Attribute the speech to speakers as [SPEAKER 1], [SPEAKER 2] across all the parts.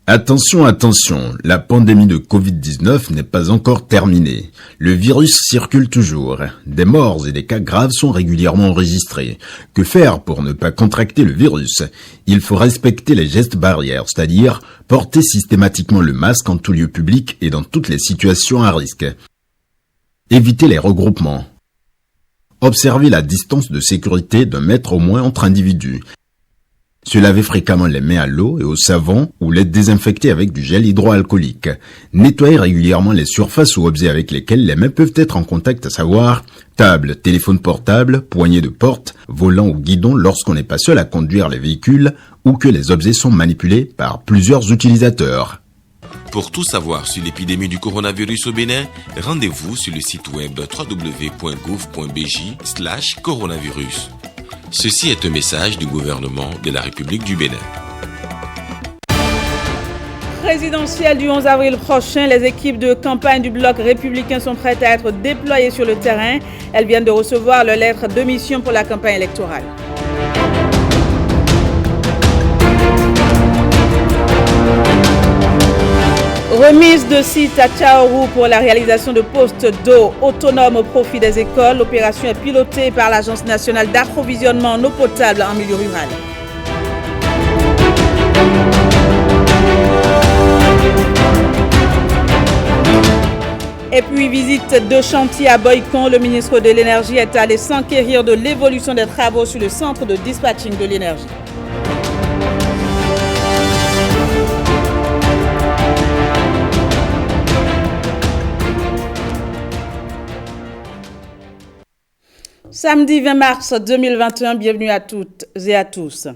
[SPEAKER 1] Attention, attention, la pandémie de Covid-19 n'est pas encore terminée. Le virus circule toujours. Des morts et des cas graves sont régulièrement enregistrés. Que faire pour ne pas contracter le virus? Il faut respecter les gestes barrières, c'est-à-dire porter systématiquement le masque en tout lieu public et dans toutes les situations à risque. Éviter les regroupements. Observer la distance de sécurité d'1 mètre au moins entre individus. Se laver fréquemment les mains à l'eau et au savon ou les désinfecter avec du gel hydroalcoolique. Nettoyer régulièrement les surfaces ou objets avec lesquels les mains peuvent être en contact, à savoir table, téléphone portable, poignée de porte, volant ou guidon lorsqu'on n'est pas seul à conduire les véhicules ou que les objets sont manipulés par plusieurs utilisateurs.
[SPEAKER 2] Pour tout savoir sur l'épidémie du coronavirus au Bénin, rendez-vous sur le site web www.gouv.bj/coronavirus. Ceci est un message du gouvernement de la République du Bénin.
[SPEAKER 3] Présidentielle du 11 avril prochain, les équipes de campagne du bloc républicain sont prêtes à être déployées sur le terrain. Elles viennent de recevoir leur lettre de mission pour la campagne électorale. Remise de sites à Tchaourou pour la réalisation de postes d'eau autonomes au profit des écoles. L'opération est pilotée par l'Agence nationale d'approvisionnement en eau potable en milieu rural. Et puis visite de chantier à Boycon. Le ministre de l'Énergie est allé s'enquérir de l'évolution des travaux sur le centre de dispatching de l'énergie. Samedi 20 mars 2021, bienvenue à toutes et à tous.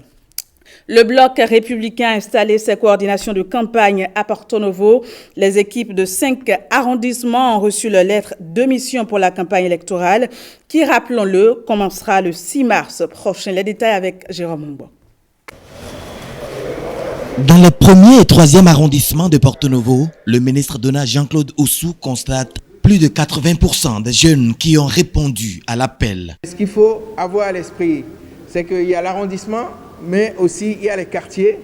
[SPEAKER 3] Le bloc républicain a installé ses coordinations de campagne à Porto Novo. Les équipes de 5 arrondissements ont reçu leur lettre de mission pour la campagne électorale qui, rappelons-le, commencera le 6 mars prochain. Les détails avec Jérôme Mumbo.
[SPEAKER 4] Dans les 1er et 3e arrondissements de Porto Novo, le ministre Dona Jean-Claude Oussou constate plus de 80% des jeunes qui ont répondu à l'appel.
[SPEAKER 5] Ce qu'il faut avoir à l'esprit, c'est qu'il y a l'arrondissement, mais aussi il y a les quartiers.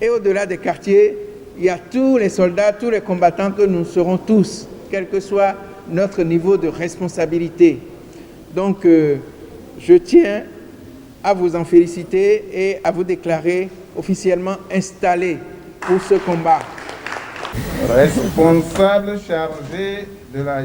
[SPEAKER 5] Et au-delà des quartiers, il y a tous les soldats, tous les combattants que nous serons tous, quel que soit notre niveau de responsabilité. Donc, je tiens à vous en féliciter et à vous déclarer officiellement installés pour ce combat.
[SPEAKER 6] Responsable chargé de la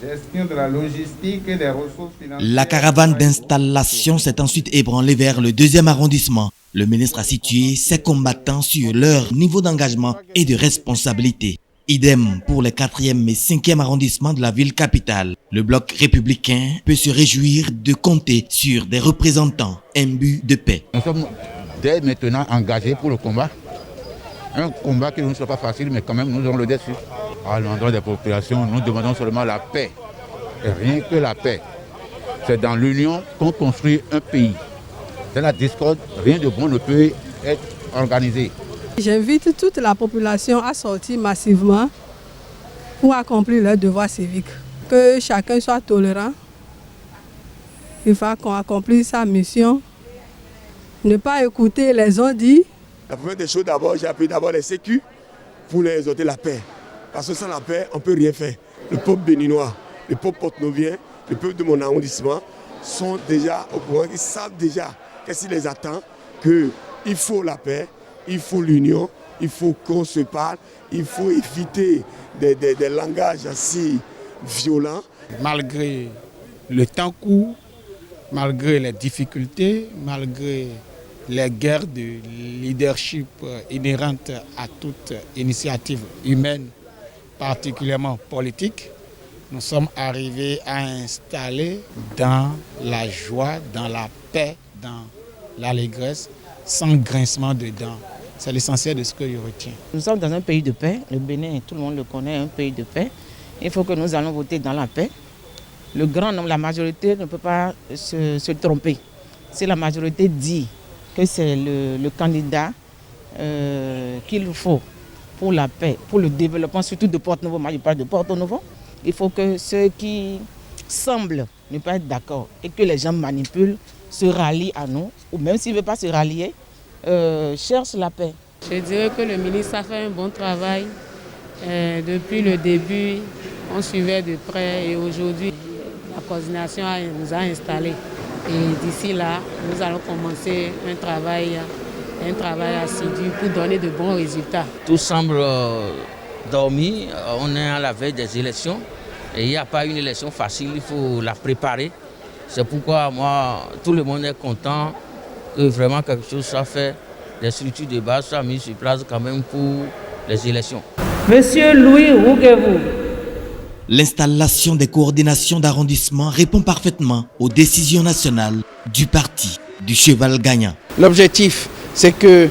[SPEAKER 6] gestion de la logistique et des ressources financières.
[SPEAKER 4] La caravane d'installation s'est ensuite ébranlée vers le 2e arrondissement. Le ministre a situé ses combattants sur leur niveau d'engagement et de responsabilité. Idem pour les 4e et 5e arrondissements de la ville capitale. Le bloc républicain peut se réjouir de compter sur des représentants imbus de paix.
[SPEAKER 7] Nous sommes dès maintenant engagés pour le combat. Un combat qui ne sera pas facile, mais quand même nous aurons le dessus. À l'endroit des populations, nous demandons seulement la paix. Et rien que la paix. C'est dans l'union qu'on construit un pays. C'est la discorde, rien de bon ne peut être organisé.
[SPEAKER 8] J'invite toute la population à sortir massivement pour accomplir leur devoir civique. Que chacun soit tolérant. Il faut qu'on accomplisse sa mission. Ne pas écouter les on-dit.
[SPEAKER 9] La première des choses, d'abord, j'ai appris d'abord les sécu pour les exhorter la paix. Parce que sans la paix, on ne peut rien faire. Le peuple béninois, le peuple porte-novien, le peuple de mon arrondissement sont déjà au courant, ils savent déjà qu'est-ce qui les attend, qu'il faut la paix, il faut l'union, il faut qu'on se parle, il faut éviter des langages assez violents.
[SPEAKER 10] Malgré le temps court, malgré les difficultés, malgré les guerres de leadership inhérentes à toute initiative humaine, particulièrement politique, nous sommes arrivés à installer dans la joie, dans la paix, dans l'allégresse, sans grincement de dents. C'est l'essentiel de ce que je retiens.
[SPEAKER 11] Nous sommes dans un pays de paix. Le Bénin, tout le monde le connaît, un pays de paix. Il faut que nous allons voter dans la paix. Le grand nombre, la majorité ne peut pas se tromper. Si la majorité dit que c'est le candidat qu'il faut pour la paix, pour le développement, surtout de Porto Novo, moi je parle de Porto Novo, il faut que ceux qui semblent ne pas être d'accord et que les gens manipulent se rallient à nous, ou même s'ils ne veulent pas se rallier, cherchent la paix.
[SPEAKER 12] Je dirais que le ministre a fait un bon travail. Depuis le début, on suivait de près et aujourd'hui, la coordination nous a installés. Et d'ici là, nous allons commencer un travail assidu pour donner de bons résultats.
[SPEAKER 13] Tout semble dormi, on est à la veille des élections et il n'y a pas une élection facile, il faut la préparer. C'est pourquoi tout le monde est content que vraiment quelque chose soit fait, des structures de base soient mises sur place quand même pour les élections.
[SPEAKER 3] Monsieur Louis Rouguevou.
[SPEAKER 4] L'installation des coordinations d'arrondissement répond parfaitement aux décisions nationales du parti du cheval gagnant.
[SPEAKER 5] L'objectif, c'est que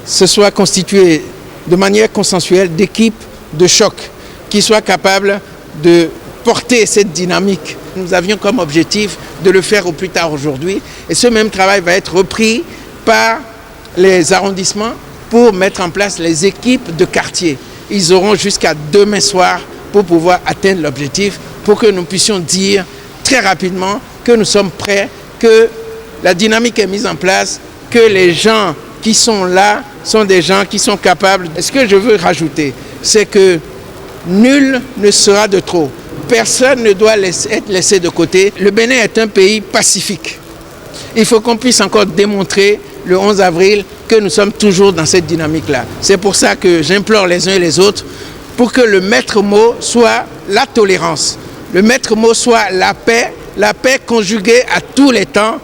[SPEAKER 5] ce soit constitué de manière consensuelle d'équipes de choc qui soient capables de porter cette dynamique. Nous avions comme objectif de le faire au plus tard aujourd'hui et ce même travail va être repris par les arrondissements pour mettre en place les équipes de quartier. Ils auront jusqu'à demain soir pour pouvoir atteindre l'objectif, pour que nous puissions dire très rapidement que nous sommes prêts, que la dynamique est mise en place, que les gens qui sont là sont des gens qui sont capables. Ce que je veux rajouter, c'est que nul ne sera de trop. Personne ne doit être laissé de côté. Le Bénin est un pays pacifique. Il faut qu'on puisse encore démontrer le 11 avril que nous sommes toujours dans cette dynamique-là. C'est pour ça que j'implore les uns et les autres pour que le maître mot soit la tolérance, le maître mot soit la paix conjuguée à tous les temps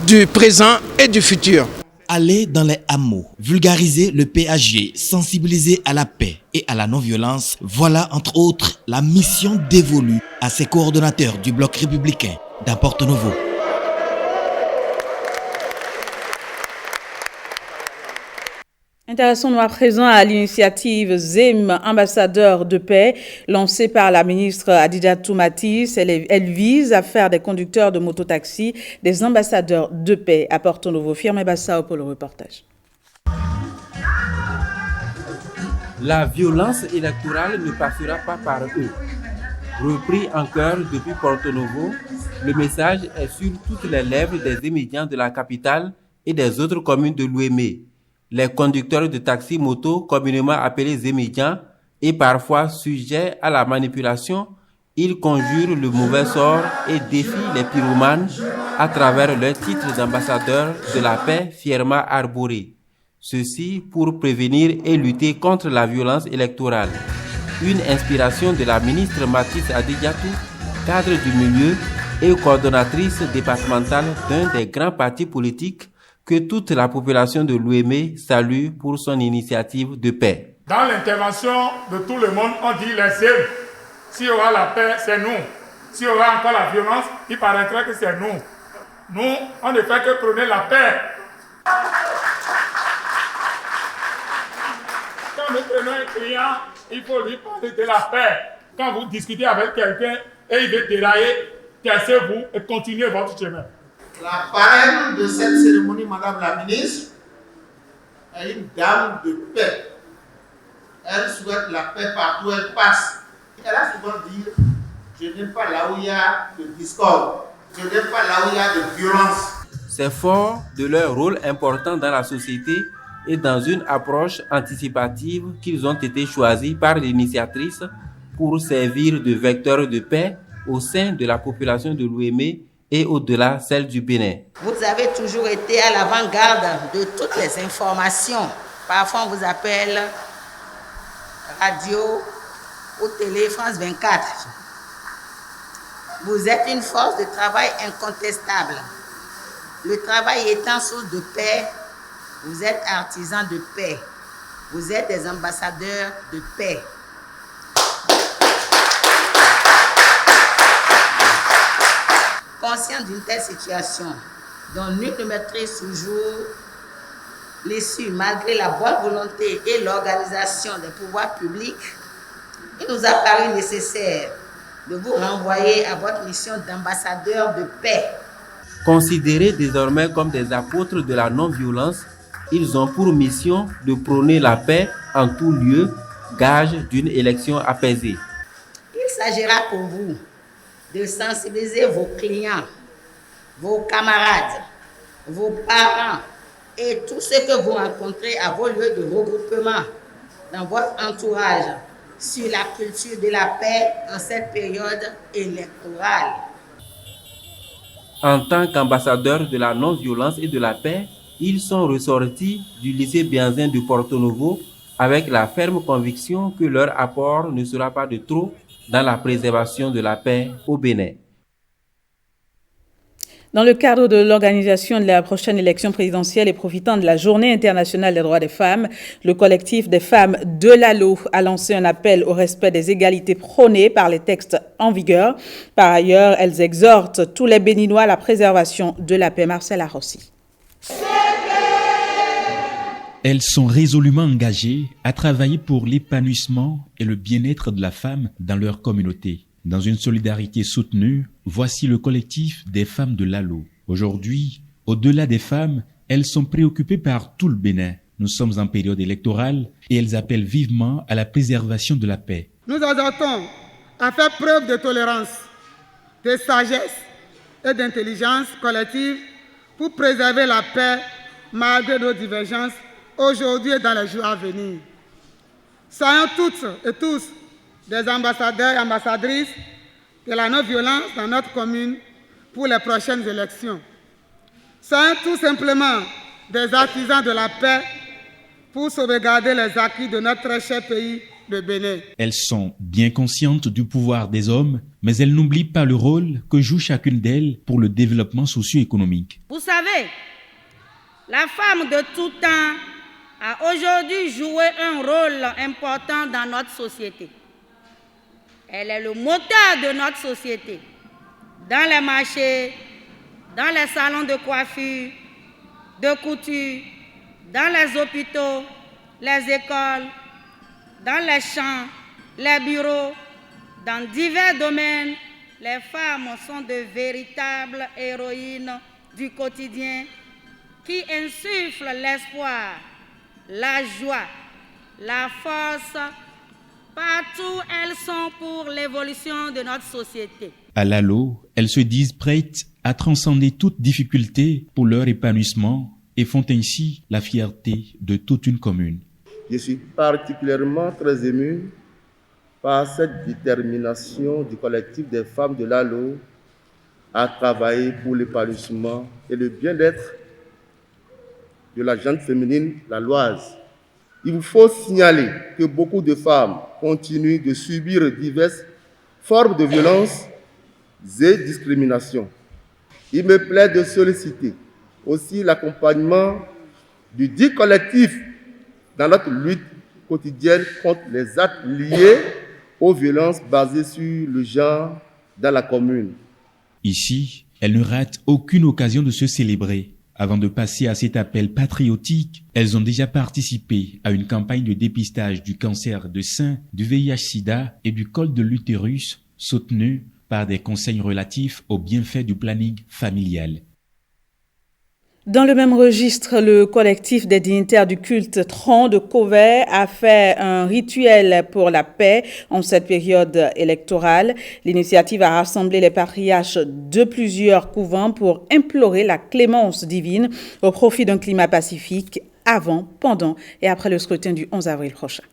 [SPEAKER 5] du présent et du futur.
[SPEAKER 4] Aller dans les hameaux, vulgariser le PAG, sensibiliser à la paix et à la non-violence, voilà entre autres la mission dévolue à ces coordonnateurs du bloc républicain dans Porto-Novo.
[SPEAKER 3] Intéressons-nous à présent à l'initiative ZEM Ambassadeur de paix lancée par la ministre Adidatou Matisse. Elle vise à faire des conducteurs de mototaxi des ambassadeurs de paix à Porto-Novo. Firme Bassao pour le reportage.
[SPEAKER 14] La violence électorale ne passera pas par eux. Repris en chœur depuis Porto-Novo, le message est sur toutes les lèvres des émédiants de la capitale et des autres communes de l'Ouémé. Les conducteurs de taxi-moto, communément appelés émédiants, et parfois sujets à la manipulation, ils conjurent le mauvais sort et défient les pyromanes à travers leur titre d'ambassadeur de la paix fièrement arboré. Ceci pour prévenir et lutter contre la violence électorale. Une inspiration de la ministre Matisse Adidatou, cadre du milieu et coordonnatrice départementale d'un des grands partis politiques que toute la population de l'Ouémé salue pour son initiative de paix.
[SPEAKER 15] Dans l'intervention de tout le monde, on dit les zèbres. S'il y aura la paix, c'est nous. S'il y aura encore la violence, il paraîtrait que c'est nous. Nous, on ne fait que prôner la paix. Quand nous prenons un client, il faut lui parler de la paix. Quand vous discutez avec quelqu'un et il veut dérailler, taisez-vous et continuez votre chemin.
[SPEAKER 16] La parraine de cette cérémonie, Madame la ministre, est une dame de paix. Elle souhaite la paix partout où elle passe. Elle a souvent dit, je n'aime pas là où il y a de discorde, je n'aime pas là où il y a de violence.
[SPEAKER 14] C'est fort de leur rôle important dans la société et dans une approche anticipative qu'ils ont été choisis par l'initiatrice pour servir de vecteur de paix au sein de la population de l'Ouémé et au-delà celle du Bénin.
[SPEAKER 17] Vous avez toujours été à l'avant-garde de toutes les informations. Parfois on vous appelle radio ou télé France 24. Vous êtes une force de travail incontestable. Le travail étant source de paix, vous êtes artisans de paix. Vous êtes des ambassadeurs de paix. Conscient d'une telle situation, dont nul ne maîtrise toujours l'issue, malgré la bonne volonté et l'organisation des pouvoirs publics, il nous a paru nécessaire de vous renvoyer à votre mission d'ambassadeur de paix.
[SPEAKER 14] Considérés désormais comme des apôtres de la non-violence, ils ont pour mission de prôner la paix en tout lieu, gage d'une élection apaisée.
[SPEAKER 17] Il s'agira pour vous de sensibiliser vos clients, vos camarades, vos parents, et tout ce que vous rencontrez à vos lieux de regroupement dans votre entourage sur la culture de la paix en cette période électorale.
[SPEAKER 14] En tant qu'ambassadeurs de la non-violence et de la paix, ils sont ressortis du lycée Bianzin de Porto Novo avec la ferme conviction que leur apport ne sera pas de trop dans la préservation de la paix au Bénin.
[SPEAKER 3] Dans le cadre de l'organisation de la prochaine élection présidentielle et profitant de la Journée internationale des droits des femmes, le collectif des femmes de l'ALO a lancé un appel au respect des égalités prônées par les textes en vigueur. Par ailleurs, elles exhortent tous les Béninois à la préservation de la paix. Marcel Arrossi.
[SPEAKER 18] Elles sont résolument engagées à travailler pour l'épanouissement et le bien-être de la femme dans leur communauté. Dans une solidarité soutenue, voici le collectif des femmes de l'ALO. Aujourd'hui, au-delà des femmes, elles sont préoccupées par tout le Bénin. Nous sommes en période électorale et elles appellent vivement à la préservation de la paix.
[SPEAKER 19] Nous exhortons à faire preuve de tolérance, de sagesse et d'intelligence collective pour préserver la paix malgré nos divergences aujourd'hui et dans les jours à venir. Soyons toutes et tous des ambassadeurs et ambassadrices de la non-violence dans notre commune pour les prochaines élections. Soyons tout simplement des artisans de la paix pour sauvegarder les acquis de notre très cher pays, le Bénin.
[SPEAKER 18] Elles sont bien conscientes du pouvoir des hommes, mais elles n'oublient pas le rôle que joue chacune d'elles pour le développement socio-économique.
[SPEAKER 20] Vous savez, la femme de tout temps a aujourd'hui joué un rôle important dans notre société. Elle est le moteur de notre société. Dans les marchés, dans les salons de coiffure, de couture, dans les hôpitaux, les écoles, dans les champs, les bureaux, dans divers domaines, les femmes sont de véritables héroïnes du quotidien qui insufflent l'espoir, la joie, la force. Partout, elles sont pour l'évolution de notre société.
[SPEAKER 18] À l'ALO, elles se disent prêtes à transcender toute difficulté pour leur épanouissement et font ainsi la fierté de toute une commune.
[SPEAKER 21] Je suis particulièrement très ému par cette détermination du collectif des femmes de l'ALO à travailler pour l'épanouissement et le bien-être de la gente féminine laloise. Il vous faut signaler que beaucoup de femmes continuent de subir diverses formes de violence et discrimination. Il me plaît de solliciter aussi l'accompagnement du dit collectif dans notre lutte quotidienne contre les actes liés aux violences basées sur le genre dans la commune.
[SPEAKER 18] Ici, elles ne ratent aucune occasion de se célébrer. Avant de passer à cet appel patriotique, elles ont déjà participé à une campagne de dépistage du cancer de sein, du VIH-Sida et du col de l'utérus, soutenue par des conseils relatifs aux bienfaits du planning familial.
[SPEAKER 3] Dans le même registre, le collectif des dignitaires du culte Tron de Covey a fait un rituel pour la paix en cette période électorale. L'initiative a rassemblé les patriarches de plusieurs couvents pour implorer la clémence divine au profit d'un climat pacifique avant, pendant et après le scrutin du 11 avril prochain.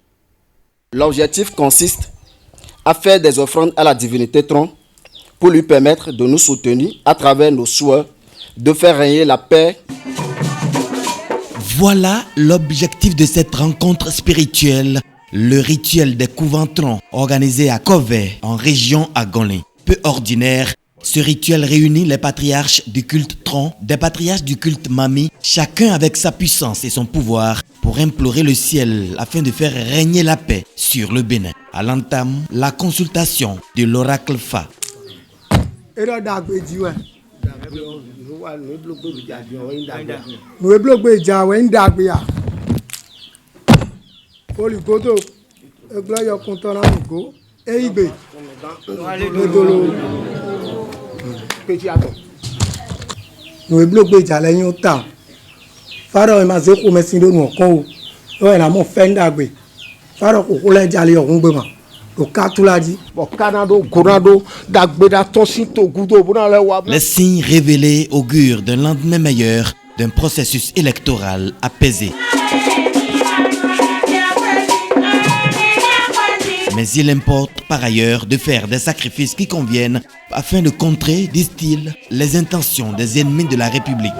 [SPEAKER 22] L'objectif consiste à faire des offrandes à la divinité Tron pour lui permettre de nous soutenir à travers nos souhaits de faire régner la paix.
[SPEAKER 4] Voilà l'objectif de cette rencontre spirituelle, le rituel des couvents Tron organisé à Covey, en région Agolin. Peu ordinaire, ce rituel réunit les patriarches du culte Tron, des patriarches du culte Mami, chacun avec sa puissance et son pouvoir pour implorer le ciel afin de faire régner la paix sur le Bénin. À l'entame, la consultation de l'oracle Fa.
[SPEAKER 19] Nous bloquons déjà ouais ndagbe ya. Oligodo egla yo content na go eibe. Dolo. Petit ato. Nous bloquons déjà les yon temps. Faro ma ze ko mesin do no kon o. O na mo fe ndagbe. Faro ko ko le jale yo ngbe ma.
[SPEAKER 4] Les signes révélés augurent d'un lendemain meilleur d'un processus électoral apaisé. Mais il importe par ailleurs de faire des sacrifices qui conviennent afin de contrer, disent-ils, les intentions des ennemis de la République.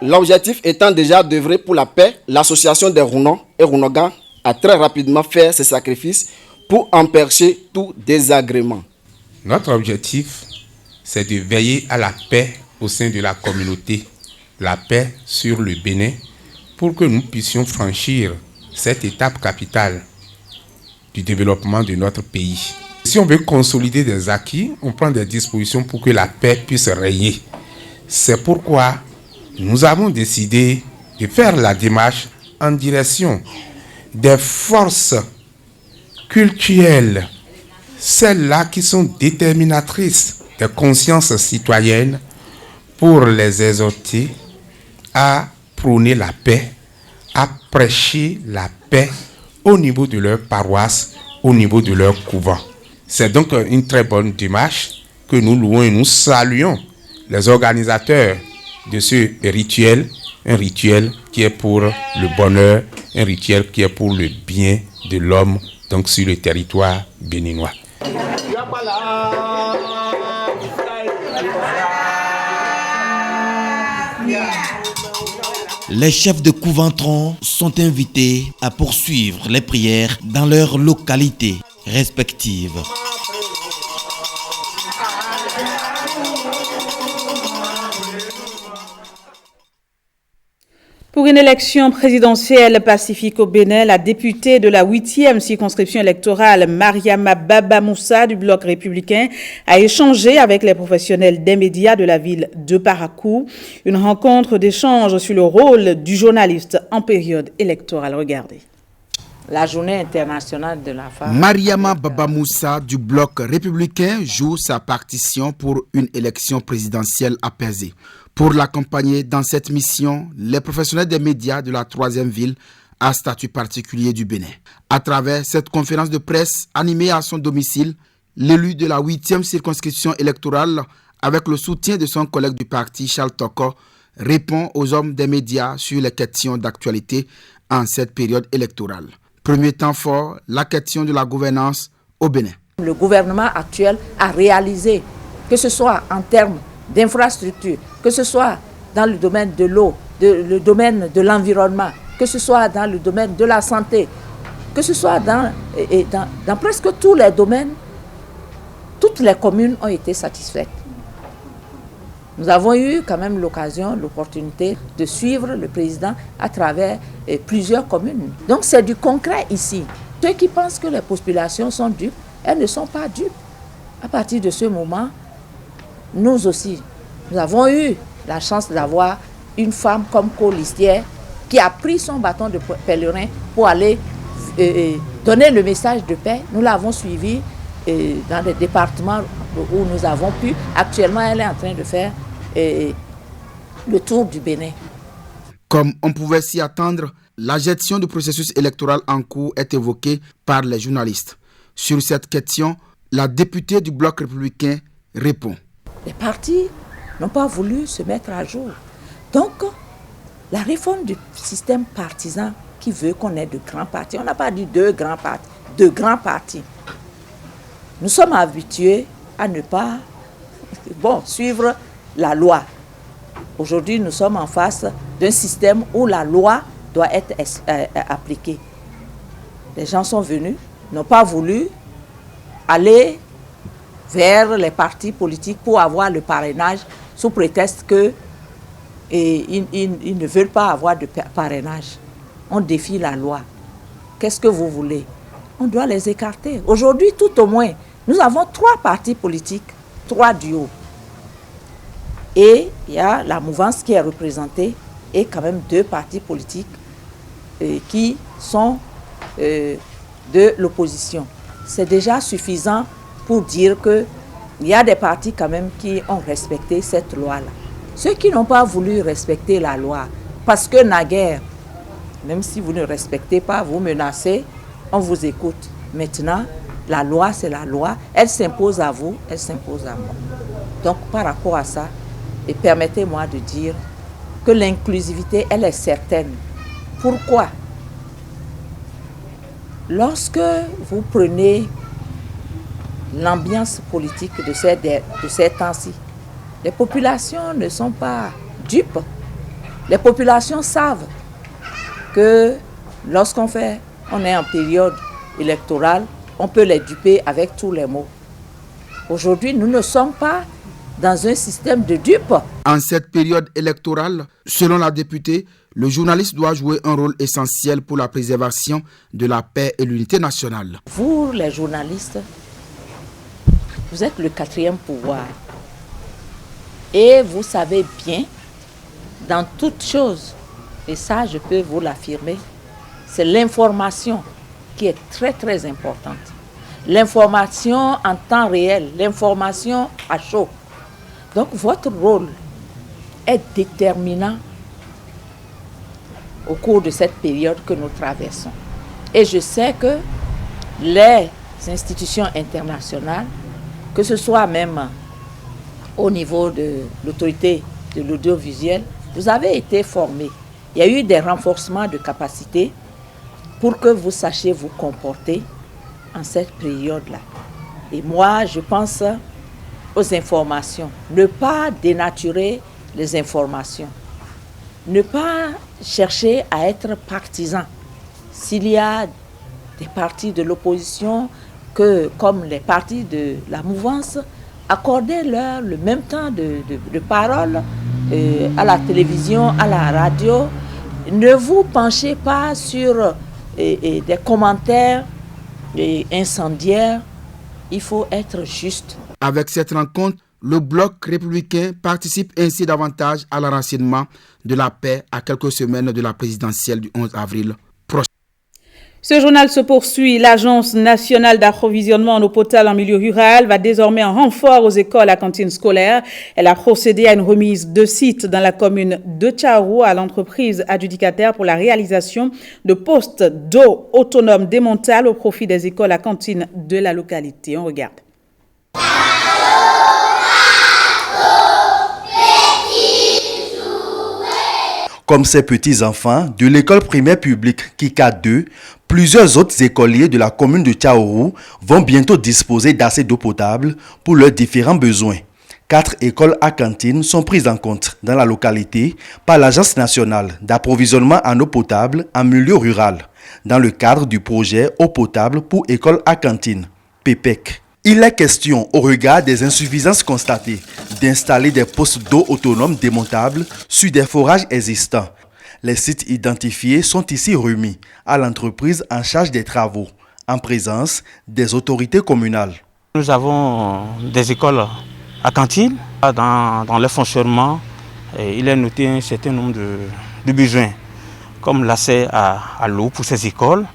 [SPEAKER 22] L'objectif étant déjà d'œuvrer pour la paix, l'association des Rounon et Rounoga a très rapidement fait ses sacrifices pour empêcher tout désagrément.
[SPEAKER 1] Notre objectif, c'est de veiller à la paix au sein de la communauté, la paix sur le Bénin, pour que nous puissions franchir cette étape capitale du développement de notre pays. Si on veut consolider des acquis, on prend des dispositions pour que la paix puisse régner. C'est pourquoi nous avons décidé de faire la démarche en direction des forces culturelles, celles-là qui sont déterminatrices des consciences citoyennes, pour les exhorter à prôner la paix, à prêcher la paix au niveau de leur paroisse, au niveau de leur couvent. C'est donc une très bonne démarche que nous louons et nous saluons les organisateurs de ce rituel, un rituel qui est pour le bonheur, un rituel qui est pour le bien de l'homme, donc sur le territoire béninois.
[SPEAKER 4] Les chefs de couventron sont invités à poursuivre les prières dans leurs localités respectives.
[SPEAKER 3] Pour une élection présidentielle pacifique au Bénin, la députée de la 8e circonscription électorale, Mariama Baba Moussa du Bloc républicain, a échangé avec les professionnels des médias de la ville de Parakou. Une rencontre d'échange sur le rôle du journaliste en période électorale. Regardez.
[SPEAKER 11] La journée internationale de la femme.
[SPEAKER 2] Mariama Baba Moussa du Bloc républicain joue sa partition pour une élection présidentielle apaisée. Pour l'accompagner dans cette mission, les professionnels des médias de la 3e ville à statut particulier du Bénin. À travers cette conférence de presse animée à son domicile, l'élu de la 8e circonscription électorale, avec le soutien de son collègue du parti Charles Toko, répond aux hommes des médias sur les questions d'actualité en cette période électorale. Premier temps fort, la question de la gouvernance au Bénin.
[SPEAKER 11] Le gouvernement actuel a réalisé, que ce soit en termes d'infrastructures, que ce soit dans le domaine de l'eau, le domaine de l'environnement, que ce soit dans le domaine de la santé, que ce soit dans presque tous les domaines, toutes les communes ont été satisfaites. Nous avons eu quand même l'opportunité de suivre le président à travers plusieurs communes. Donc c'est du concret ici. Ceux qui pensent que les populations sont dupes, elles ne sont pas dupes. À partir de ce moment, nous aussi, nous avons eu la chance d'avoir une femme comme colistière qui a pris son bâton de pèlerin pour aller donner le message de paix. Nous l'avons suivie dans des départements où nous avons pu. Actuellement, elle est en train de faire le tour du Bénin.
[SPEAKER 2] Comme on pouvait s'y attendre, la gestion du processus électoral en cours est évoquée par les journalistes. Sur cette question, la députée du Bloc républicain répond.
[SPEAKER 11] Les partis n'ont pas voulu se mettre à jour. Donc, la réforme du système partisan qui veut qu'on ait de grands partis, on n'a pas dit deux grands partis, de grands partis. Nous sommes habitués à ne pas suivre la loi. Aujourd'hui, nous sommes en face d'un système où la loi doit être appliquée. Les gens sont venus, n'ont pas voulu aller vers les partis politiques pour avoir le parrainage sous prétexte qu'ils ne veulent pas avoir de parrainage. On défie la loi. Qu'est-ce que vous voulez? On doit les écarter. Aujourd'hui, tout au moins, nous avons 3 partis politiques, 3 duos. Et il y a la mouvance qui est représentée et quand même 2 partis politiques qui sont de l'opposition. C'est déjà suffisant pour dire qu'il y a des partis quand même qui ont respecté cette loi-là. Ceux qui n'ont pas voulu respecter la loi, parce que naguère, même si vous ne respectez pas, vous menacez, on vous écoute. Maintenant, la loi, c'est la loi. Elle s'impose à vous, elle s'impose à moi. Donc, par rapport à ça,
[SPEAKER 6] Et permettez-moi de dire que l'inclusivité, elle est certaine. Pourquoi? Lorsque vous prenez l'ambiance politique de ces temps-ci, les populations ne sont pas dupes. Les populations savent que lorsqu'on est en période électorale, on peut les duper avec tous les mots. Aujourd'hui, nous ne sommes pas dans un système de dupes.
[SPEAKER 2] En cette période électorale, selon la députée, le journaliste doit jouer un rôle essentiel pour la préservation de la paix et l'unité nationale.
[SPEAKER 6] Vous, les journalistes, vous êtes le 4e pouvoir. Et vous savez bien, dans toute chose, et ça je peux vous l'affirmer, c'est l'information qui est très très importante. L'information en temps réel, l'information à chaud. Donc votre rôle est déterminant au cours de cette période que nous traversons. Et je sais que les institutions internationales, que ce soit même au niveau de l'autorité de l'audiovisuel, vous avez été formés. Il y a eu des renforcements de capacités pour que vous sachiez vous comporter en cette période-là. Et moi, je pense aux informations. Ne pas dénaturer les informations. Ne pas chercher à être partisan. S'il y a des partis de l'opposition, comme les partis de la mouvance, accordez-leur le même temps de parole à la télévision, à la radio. Ne vous penchez pas sur des commentaires incendiaires. Il faut être juste.
[SPEAKER 2] Avec cette rencontre, le bloc républicain participe ainsi davantage à l'enracinement de la paix à quelques semaines de la présidentielle du 11 avril prochain.
[SPEAKER 3] Ce journal se poursuit. L'Agence nationale d'approvisionnement en eau potable en milieu rural va désormais en renfort aux écoles à cantines scolaires. Elle a procédé à une remise de sites dans la commune de Tchaourou à l'entreprise adjudicataire pour la réalisation de postes d'eau autonomes démontables au profit des écoles à cantines de la localité. On regarde.
[SPEAKER 7] Comme ces petits-enfants de l'école primaire publique Kika 2, plusieurs autres écoliers de la commune de Tchaourou vont bientôt disposer d'assez d'eau potable pour leurs différents besoins. 4 écoles à cantine sont prises en compte dans la localité par l'Agence nationale d'approvisionnement en eau potable en milieu rural, dans le cadre du projet Eau potable pour écoles à cantine, PEPEC. Il est question, au regard des insuffisances constatées, d'installer des postes d'eau autonomes démontables sur des forages existants. Les sites identifiés sont ici remis à l'entreprise en charge des travaux, en présence des autorités communales.
[SPEAKER 23] Nous avons des écoles à cantine. Dans le fonctionnement, il est noté un certain nombre de besoins, comme l'accès à l'eau pour ces écoles.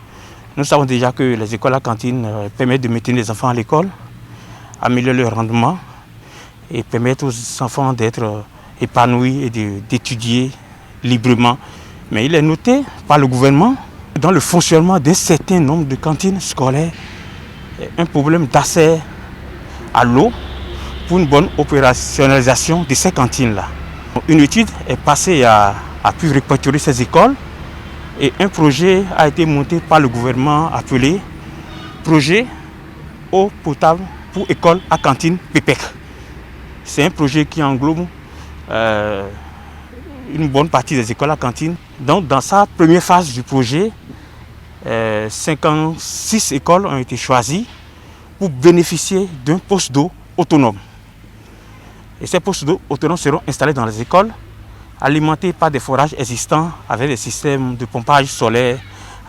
[SPEAKER 23] Nous savons déjà que les écoles à cantine permettent de maintenir les enfants à l'école, améliorer leur rendement et permettre aux enfants d'être épanouis et d'étudier librement. Mais il est noté par le gouvernement, dans le fonctionnement d'un certain nombre de cantines scolaires, un problème d'accès à l'eau pour une bonne opérationnalisation de ces cantines-là. Une étude est passée à pu répertorier ces écoles. Et un projet a été monté par le gouvernement appelé Projet Eau potable pour école à cantine PEPEC. C'est un projet qui englobe une bonne partie des écoles à cantine. Donc dans sa première phase du projet, 56 écoles ont été choisies pour bénéficier d'un poste d'eau autonome. Et ces postes d'eau autonomes seront installés dans les écoles, alimentés par des forages existants avec des systèmes de pompage solaire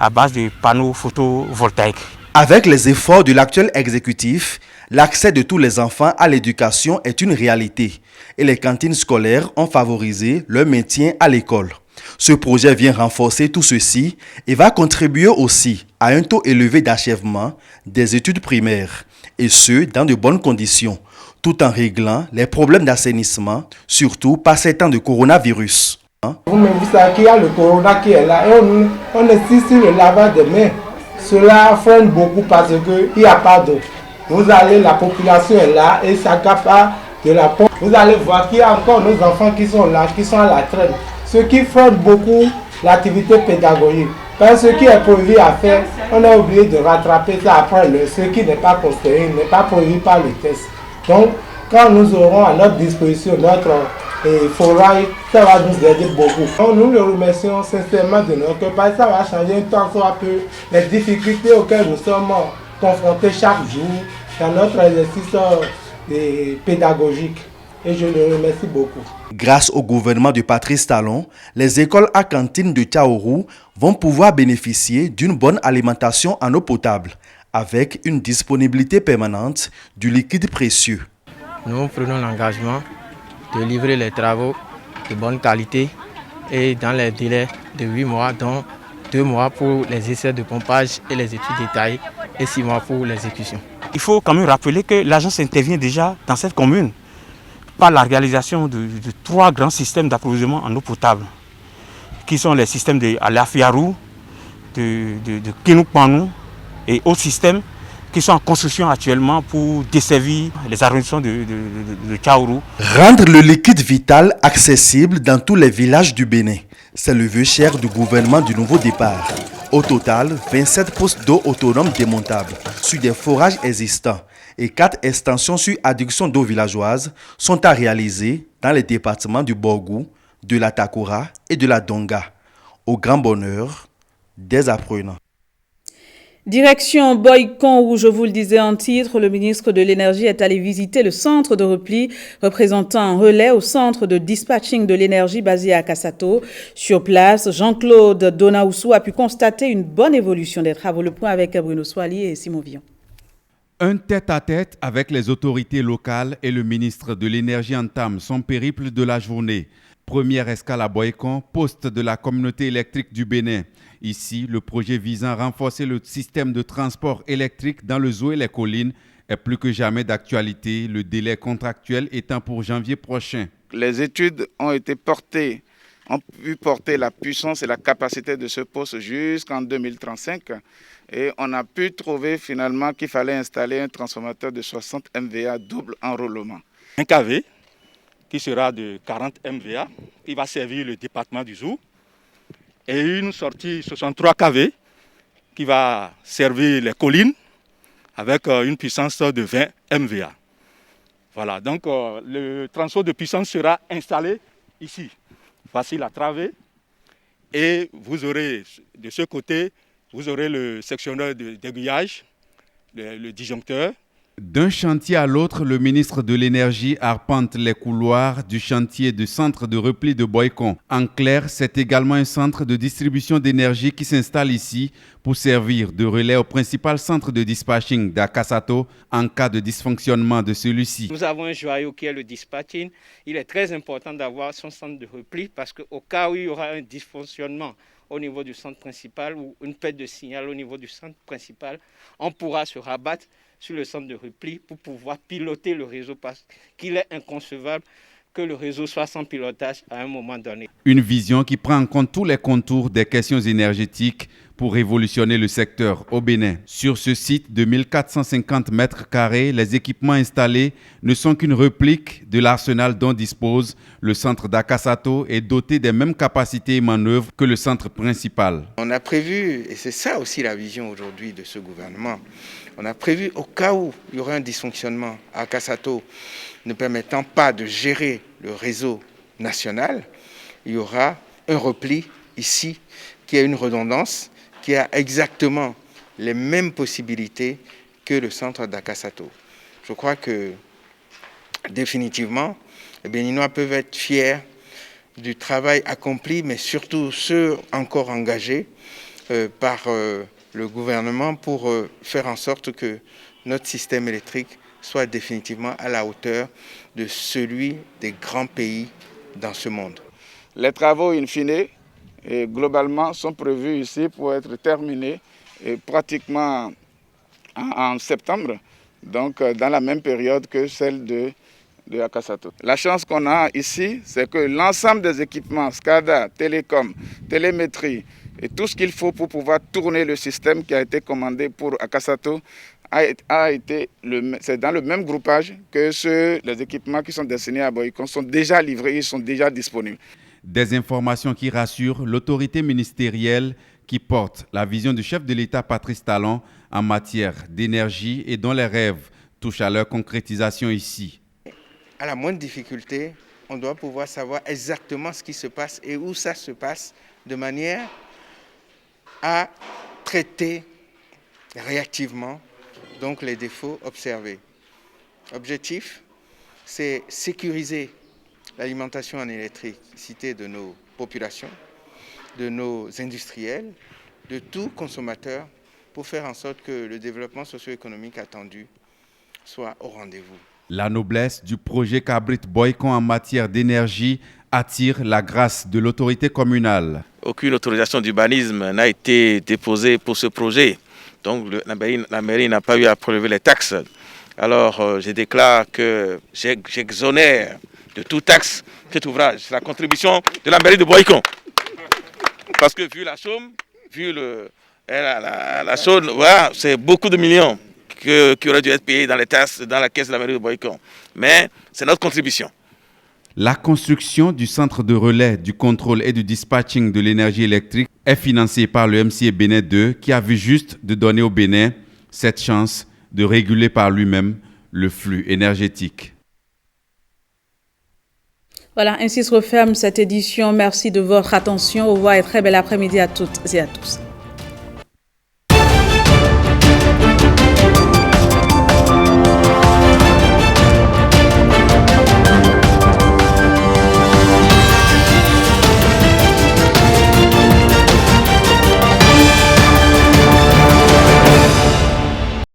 [SPEAKER 23] à base de panneaux photovoltaïques.
[SPEAKER 7] Avec les efforts de l'actuel exécutif, l'accès de tous les enfants à l'éducation est une réalité et les cantines scolaires ont favorisé leur maintien à l'école. Ce projet vient renforcer tout ceci et va contribuer aussi à un taux élevé d'achèvement des études primaires, et ce, dans de bonnes conditions, tout en réglant les problèmes d'assainissement, surtout par ces temps de coronavirus.
[SPEAKER 24] Vous-même, vous savez qu'il y a le corona qui est là et on insiste sur le lavage des mains. Cela freine beaucoup parce qu'il n'y a pas d'eau. Vous allez, la population est là et ça capte de la pompe, vous allez voir qu'il y a encore nos enfants qui sont là, qui sont à la traîne. Ceux qui freinent beaucoup l'activité pédagogique. Parce que ce qui est prévu à faire, on a oublié de rattraper ça après ce qui n'est pas considéré, n'est pas prévu par le test. Donc, quand nous aurons à notre disposition notre forail, ça va nous aider beaucoup. Donc, nous le remercions sincèrement de notre cœur parce que ça va changer tant soit peu les difficultés auxquelles nous sommes confrontés chaque jour dans notre exercice pédagogique. Et je le remercie beaucoup.
[SPEAKER 7] Grâce au gouvernement de Patrice Talon, les écoles à cantine de Tchaourou vont pouvoir bénéficier d'une bonne alimentation en eau potable, avec une disponibilité permanente du liquide précieux.
[SPEAKER 8] Nous prenons l'engagement de livrer les travaux de bonne qualité et dans les délais de 8 mois, dont 2 mois pour les essais de pompage et les études détaillées et 6 mois pour l'exécution.
[SPEAKER 23] Il faut quand même rappeler que l'agence intervient déjà dans cette commune par la réalisation de 3 grands systèmes d'approvisionnement en eau potable, qui sont les systèmes de Alafiarou, de Kenoupanou et autres systèmes qui sont en construction actuellement pour desservir les arrondissements de Tchaourou.
[SPEAKER 7] Rendre le liquide vital accessible dans tous les villages du Bénin, c'est le vœu cher du gouvernement du nouveau départ. Au total, 27 postes d'eau autonomes démontables sur des forages existants et 4 extensions sur adduction d'eau villageoise sont à réaliser dans les départements du Borgou, de la Takora et de la Donga, au grand bonheur des apprenants.
[SPEAKER 3] Direction Boycon, où je vous le disais en titre, le ministre de l'Énergie est allé visiter le centre de repli représentant un relais au centre de dispatching de l'énergie basé à Kassato. Sur place, Jean-Claude Donaoussou a pu constater une bonne évolution des travaux. Le point avec Bruno Soali et Simon Villon.
[SPEAKER 9] Un tête-à-tête avec les autorités locales et le ministre de l'Énergie entame son périple de la journée. Première escale à Boycon, poste de la communauté électrique du Bénin. Ici, le projet visant à renforcer le système de transport électrique dans le zoo et les collines est plus que jamais d'actualité, le délai contractuel étant pour janvier prochain.
[SPEAKER 10] Les études ont pu porter la puissance et la capacité de ce poste jusqu'en 2035 et on a pu trouver finalement qu'il fallait installer un transformateur de 60 MVA double enrôlement.
[SPEAKER 12] Un KV qui sera de 40 MVA, qui va servir le département du Zou, et une sortie 63 kV qui va servir les collines avec une puissance de 20 MVA. Voilà, donc le transfert de puissance sera installé ici. Voici la travée et vous aurez de ce côté, vous aurez le sectionneur d'aiguillage, le disjoncteur.
[SPEAKER 9] D'un chantier à l'autre, le ministre de l'Énergie arpente les couloirs du chantier du centre de repli de Boycon. En clair, c'est également un centre de distribution d'énergie qui s'installe ici pour servir de relais au principal centre de dispatching d'Akassato en cas de dysfonctionnement de celui-ci.
[SPEAKER 25] Nous avons un joyau qui est le dispatching. Il est très important d'avoir son centre de repli parce qu'au cas où il y aura un dysfonctionnement au niveau du centre principal ou une perte de signal au niveau du centre principal, on pourra se rabattre sur le centre de repli pour pouvoir piloter le réseau parce qu'il est inconcevable que le réseau soit sans pilotage à un moment donné.
[SPEAKER 9] Une vision qui prend en compte tous les contours des questions énergétiques pour révolutionner le secteur au Bénin. Sur ce site de 1450 mètres carrés, les équipements installés ne sont qu'une réplique de l'arsenal dont dispose le centre d'Akassato et doté des mêmes capacités et manœuvres que le centre principal.
[SPEAKER 26] On a prévu, et c'est ça aussi la vision aujourd'hui de ce gouvernement, on a prévu au cas où il y aurait un dysfonctionnement à Akassato ne permettant pas de gérer le réseau national, il y aura un repli ici qui a une redondance, qui a exactement les mêmes possibilités que le centre d'Akassato. Je crois que définitivement, les Béninois peuvent être fiers du travail accompli, mais surtout ceux encore engagés par le gouvernement pour faire en sorte que notre système électrique soit définitivement à la hauteur de celui des grands pays dans ce monde.
[SPEAKER 10] Les travaux, in fine, et globalement, sont prévus ici pour être terminés pratiquement en septembre, donc dans la même période que celle de Akassato. La chance qu'on a ici, c'est que l'ensemble des équipements, SCADA, télécom, télémétrie, et tout ce qu'il faut pour pouvoir tourner le système qui a été commandé pour Akassato c'est dans le même groupage que les équipements qui sont destinés à Boycon sont déjà livrés, ils sont déjà disponibles.
[SPEAKER 9] Des informations qui rassurent l'autorité ministérielle qui porte la vision du chef de l'État Patrice Talon en matière d'énergie et dont les rêves touchent à leur concrétisation ici.
[SPEAKER 26] À la moindre difficulté, on doit pouvoir savoir exactement ce qui se passe et où ça se passe de manière à traiter réactivement donc les défauts observés. Objectif, c'est sécuriser l'alimentation en électricité de nos populations, de nos industriels, de tout consommateur pour faire en sorte que le développement socio-économique attendu soit au rendez-vous.
[SPEAKER 9] La noblesse du projet Cabrit Boycon en matière d'énergie attire la grâce de l'autorité communale.
[SPEAKER 5] Aucune autorisation d'urbanisme n'a été déposée pour ce projet. Donc la mairie n'a pas eu à prélever les taxes. Alors je déclare que j'exonère de toute taxe cet ouvrage. C'est la contribution de la mairie de Boycon. Parce que vu la somme, vu la somme, voilà, c'est beaucoup de millions qui auraient dû être payés dans les taxes, dans la caisse de la mairie de Boycon. Mais c'est notre contribution.
[SPEAKER 9] La construction du centre de relais, du contrôle et du dispatching de l'énergie électrique est financée par le MCA Bénin 2 qui a vu juste de donner au Bénin cette chance de réguler par lui-même le flux énergétique.
[SPEAKER 3] Voilà, ainsi se referme cette édition. Merci de votre attention. Au revoir et très bel après-midi à toutes et à tous.